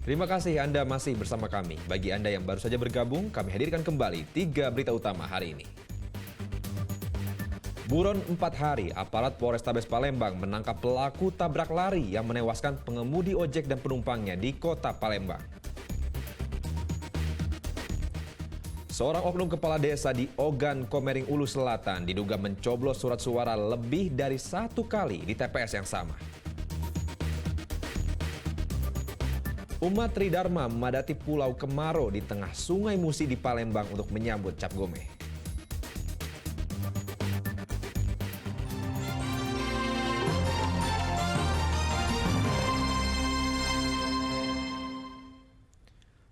Terima kasih Anda masih bersama kami. Bagi Anda yang baru saja bergabung, kami hadirkan kembali 3 berita utama hari ini. Buron 4 hari, aparat Polrestabes Palembang menangkap pelaku tabrak lari yang menewaskan pengemudi ojek dan penumpangnya di kota Palembang. Seorang oknum kepala desa di Ogan, Komering Ulu Selatan diduga mencoblos surat suara lebih dari 1 kali di TPS yang sama. Umat Tridharma memadati Pulau Kemaro di tengah Sungai Musi di Palembang untuk menyambut Cap Gomeh.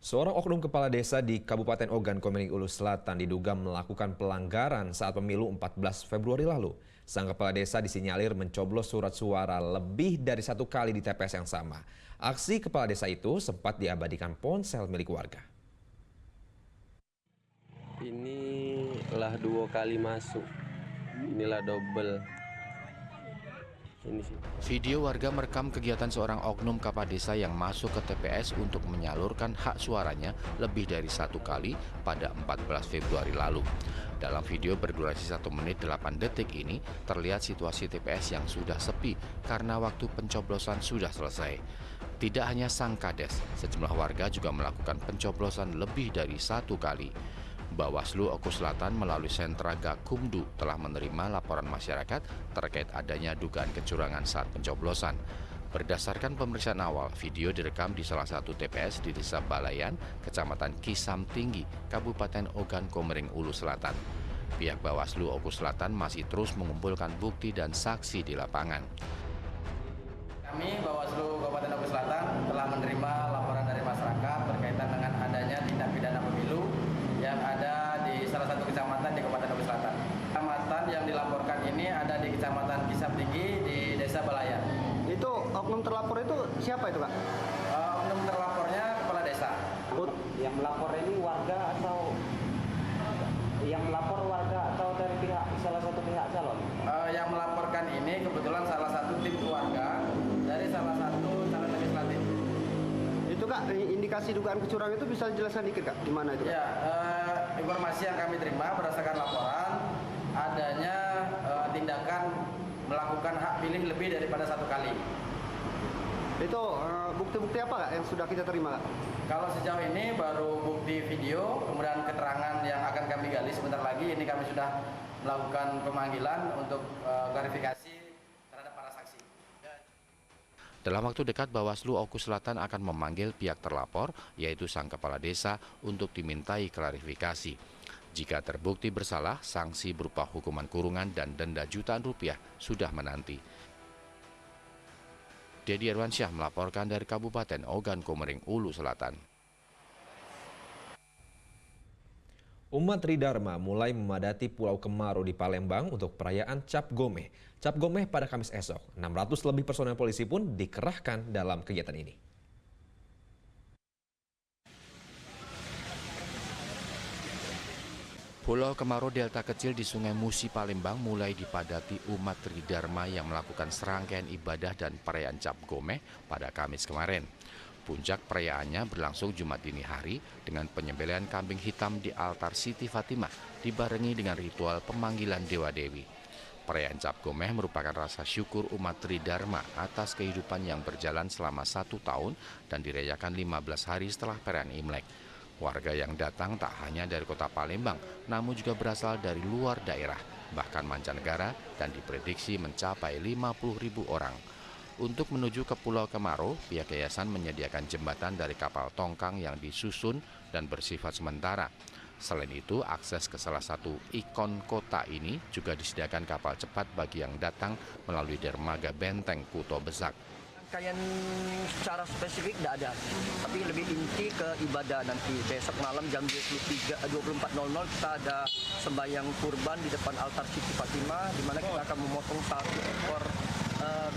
Seorang oknum kepala desa di Kabupaten Ogan, Komering Ulu Selatan diduga melakukan pelanggaran saat pemilu 14 Februari lalu. Sang kepala desa disinyalir mencoblos surat suara lebih dari 1 kali di TPS yang sama. Aksi kepala desa itu sempat diabadikan ponsel milik warga. Inilah 2 kali masuk, inilah double. Ini sih. Video warga merekam kegiatan seorang oknum kepala desa yang masuk ke TPS untuk menyalurkan hak suaranya lebih dari 1 kali pada 14 Februari lalu. Dalam video berdurasi 1 menit 8 detik ini, terlihat situasi TPS yang sudah sepi karena waktu pencoblosan sudah selesai. Tidak hanya sang kades, sejumlah warga juga melakukan pencoblosan lebih dari 1 kali. Bawaslu Oku Selatan melalui sentra Gakumdu telah menerima laporan masyarakat terkait adanya dugaan kecurangan saat pencoblosan. Berdasarkan pemeriksaan awal, video direkam di salah satu TPS di Desa Balayan, Kecamatan Kisam Tinggi, Kabupaten Ogan, Komering Ulu Selatan. Pihak Bawaslu Oku Selatan masih terus mengumpulkan bukti dan saksi di lapangan. Kami Bawaslu Kabupaten Oku Selatan telah menerima laporan dari masyarakat berkaitan dengan adanya tindak pidana pemilu yang ada di salah satu kecamatan di Kabupaten Oku Selatan. Kecamatan yang dilaporkan ini ada di Kecamatan Kisam Tinggi di Desa Balayan. Itu oknum terlapor itu siapa itu, Kak? Oknum terlapornya kepala desa. Yang melapor ini warga atau dari pihak salah satu pihak calon? Yang melaporkan ini kebetulan salah satu tim keluarga dari salah satu calon legislatif. Itu, Kak, indikasi dugaan kecurangan itu bisa dijelaskan dikit, Kak? Di mana itu, Kak? Ya, informasi yang kami terima berdasarkan laporan adanya tindakan melakukan hak pilih lebih daripada 1 kali. Itu bukti-bukti apa, Kak, yang sudah kita terima, Kak? Kalau sejauh ini baru bukti video, kemudian keterangan yang akan kami gali sebentar lagi. Ini kami sudah melakukan pemanggilan untuk klarifikasi terhadap para saksi. Dalam waktu dekat, Bawaslu Oku Selatan akan memanggil pihak terlapor, yaitu sang kepala desa, untuk dimintai klarifikasi. Jika terbukti bersalah, sanksi berupa hukuman kurungan dan denda jutaan rupiah sudah menanti. Dedi Irwansyah melaporkan dari Kabupaten Ogan, Komering Ulu Selatan. Umat Tridharma mulai memadati Pulau Kemaro di Palembang untuk perayaan Cap Gomeh. Cap Gomeh pada Kamis esok, 600 lebih personel polisi pun dikerahkan dalam kegiatan ini. Pulau Kemaro Delta kecil di Sungai Musi, Palembang mulai dipadati umat Tridharma yang melakukan serangkaian ibadah dan perayaan Cap Gomeh pada Kamis kemarin. Puncak perayaannya berlangsung Jumat dini hari dengan penyembelihan kambing hitam di altar Siti Fatimah dibarengi dengan ritual pemanggilan dewa-dewi. Perayaan Cap Gomeh merupakan rasa syukur umat Tridharma atas kehidupan yang berjalan selama 1 tahun dan dirayakan 15 hari setelah perayaan Imlek. Warga yang datang tak hanya dari kota Palembang, namun juga berasal dari luar daerah, bahkan mancanegara, dan diprediksi mencapai 50.000 orang. Untuk menuju ke Pulau Kemaro, pihak yayasan menyediakan jembatan dari kapal tongkang yang disusun dan bersifat sementara. Selain itu, akses ke salah satu ikon kota ini juga disediakan kapal cepat bagi yang datang melalui dermaga Benteng Kuto Besak. Rangkaian secara spesifik tidak ada, tapi lebih inti ke ibadah nanti. Besok malam jam 24.00 kita ada sembahyang kurban di depan altar Siti Fatimah, di mana kita akan memotong 1 ekor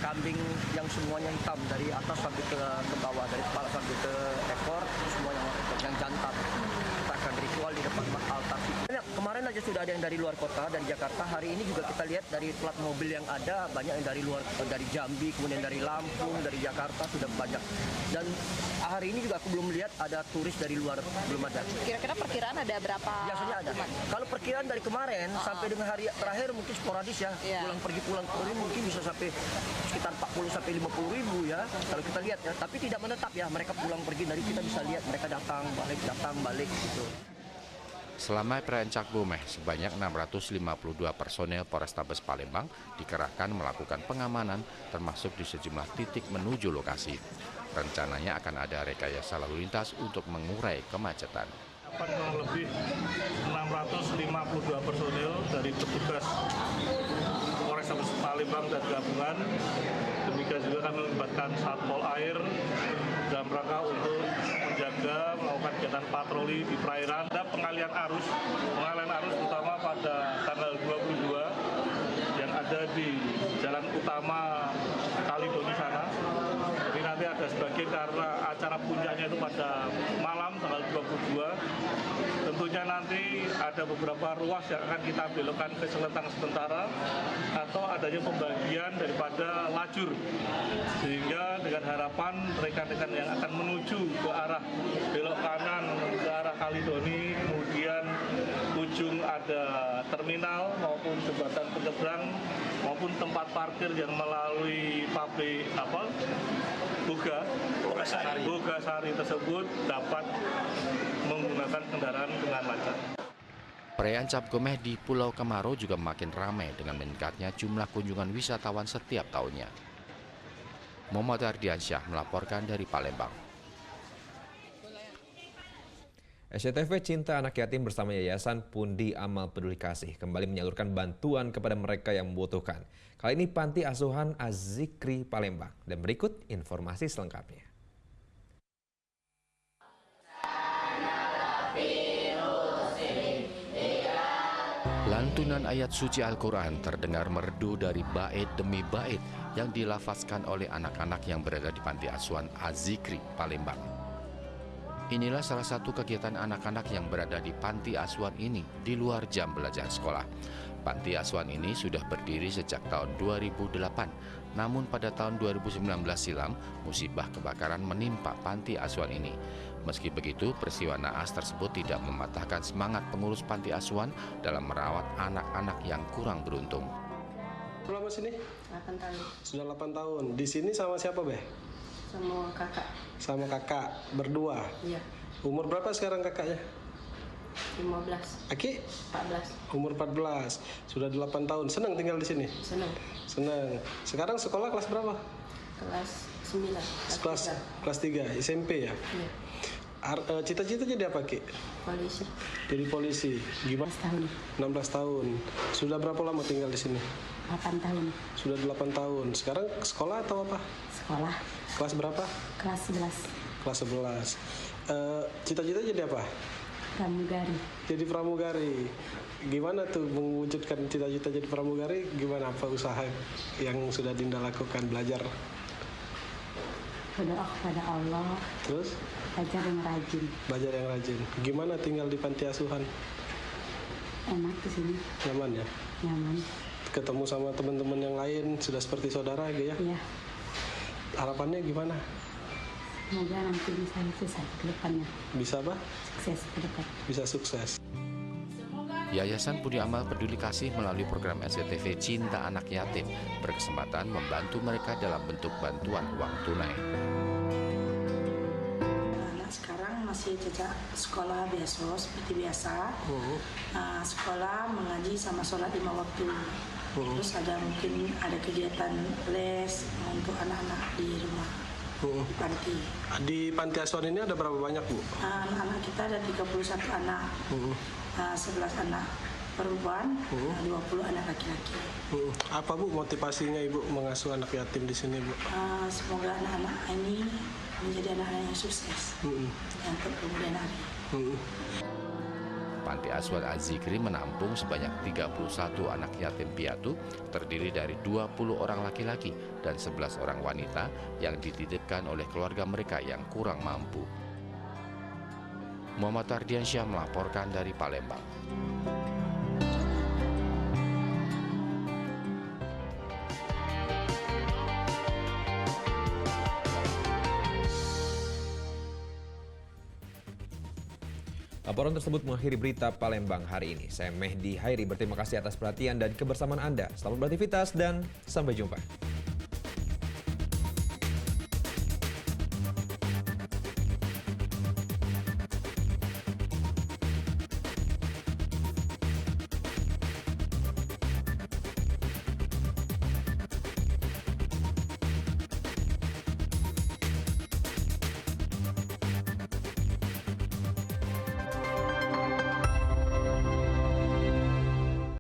kambing yang semuanya hitam dari atas sampai ke bawah, dari kepala sampai ke ekor, semuanya yang jantan. Kita akan ritual di depan altar Siti Kemarin aja sudah ada yang dari luar kota, dari Jakarta. Hari ini juga kita lihat dari plat mobil yang ada, banyak yang dari luar, dari Jambi, kemudian dari Lampung, dari Jakarta sudah banyak. Dan hari ini juga aku belum lihat ada turis dari luar, belum ada. Kira-kira perkiraan ada berapa? Biasanya ada. Kalau perkiraan dari kemarin sampai dengan hari terakhir mungkin sporadis ya. Pulang pergi mungkin bisa sampai sekitar 40 sampai 50 ribu ya. Kalau kita lihat ya, tapi tidak menetap ya. Mereka pulang pergi, dari kita bisa lihat mereka datang balik gitu. Selama perayaan Cap Gomeh, sebanyak 652 personel Polrestabes Palembang dikerahkan melakukan pengamanan termasuk di sejumlah titik menuju lokasi. Rencananya akan ada rekayasa lalu lintas untuk mengurai kemacetan. Kurang lebih 652 personil dari petugas Polrestabes Palembang dan gabungan. Demikian juga kami melibatkan Satpol Air dalam rangka untuk menjaga melakukan kegiatan patroli di perairan. Ada pengalian arus utama pada tanggal 22 yang ada di jalan utama Kalidoni sana. Jadi nanti ada sebagian karena acara puncaknya itu pada malam tanggal 22. Tentunya nanti ada beberapa ruas yang akan kita belokkan ke Selentang sementara atau adanya pembagian daripada lajur. Sehingga dengan harapan rekan-rekan yang akan menuju ke arah belok kanan ke arah Kalidoni, kemudian ujung ada terminal maupun jembatan penyeberang maupun tempat parkir yang melalui pabrik Bogasari tersebut dapat menggunakan kendaraan dengan lancar. Perayaan Cap Gomeh di Pulau Kemaro juga makin ramai dengan meningkatnya jumlah kunjungan wisatawan setiap tahunnya. Muhammad Ardiansyah melaporkan dari Palembang. SCTV Cinta Anak Yatim bersama Yayasan Pundi Amal Peduli Kasih kembali menyalurkan bantuan kepada mereka yang membutuhkan. Kali ini Panti Asuhan Az-Zikri Palembang. Dan berikut informasi selengkapnya. Lantunan ayat suci Al-Quran terdengar merdu dari bait demi bait yang dilafazkan oleh anak-anak yang berada di Panti Asuhan Az-Zikri Palembang. Inilah salah satu kegiatan anak-anak yang berada di Panti Asuhan ini di luar jam belajar sekolah. Panti Asuhan ini sudah berdiri sejak tahun 2008, namun pada tahun 2019 silam musibah kebakaran menimpa Panti Asuhan ini. Meski begitu, peristiwa naas tersebut tidak mematahkan semangat pengurus Panti Asuhan dalam merawat anak-anak yang kurang beruntung. Lama sini? 8 tahun. Sudah 8 tahun. Di sini sama siapa, Beh? Sama kakak. Sama kakak, berdua? Iya. Umur berapa sekarang kakaknya? 15. Aki? 14. Umur 14. Sudah 8 tahun. Senang tinggal di sini? Senang. Senang. Sekarang sekolah kelas berapa? Kelas 9. Kelas 3, SMP ya? Iya. Cita-cita jadi apa, Ki? Polisi. Jadi polisi. Gimana? 16 tahun. Sudah berapa lama tinggal di sini? 8 tahun. Sudah 8 tahun. Sekarang sekolah atau apa? Sekolah. Kelas berapa? Kelas 11. Kelas 11. Cita-cita jadi apa? Pramugari. Jadi pramugari. Gimana tuh mewujudkan cita-cita jadi pramugari? Gimana apa usaha yang sudah Dinda lakukan belajar? Berdoa kepada Allah. Terus? Belajar yang rajin. Belajar yang rajin. Gimana tinggal di Panti Asuhan? Enak di sini. Nyaman ya? Nyaman. Ketemu sama teman-teman yang lain sudah seperti saudara gitu ya? Iya. Harapannya gimana? Semoga nanti bisa sukses ke depannya. Bisa apa? Sukses ke depan. Bisa sukses. Yayasan Pundi Amal Peduli Kasih melalui program SCTV Cinta Anak Yatim berkesempatan membantu mereka dalam bentuk bantuan uang tunai. Anak sekarang masih jejak sekolah biasa seperti biasa. Sekolah mengaji sama sholat 5 waktu. Terus mungkin ada kegiatan les untuk anak-anak di rumah. Di panti. Di Panti Asuhan ini ada berapa banyak, Bu? Anak-anak kita ada 31 anak. 11 anak perempuan, 20 anak laki-laki. Apa, Bu, motivasinya Ibu mengasuh anak yatim di sini, Bu? Semoga anak-anak ini menjadi anak-anak yang sukses untuk kemudian hari. Panti Asuhan Az-Zikri menampung sebanyak 31 anak yatim piatu terdiri dari 20 orang laki-laki dan 11 orang wanita yang dititipkan oleh keluarga mereka yang kurang mampu. Muhammad Ardiansyah melaporkan dari Palembang. Laporan tersebut mengakhiri berita Palembang hari ini. Saya Mehdi Hairi berterima kasih atas perhatian dan kebersamaan Anda. Selamat beraktivitas dan sampai jumpa.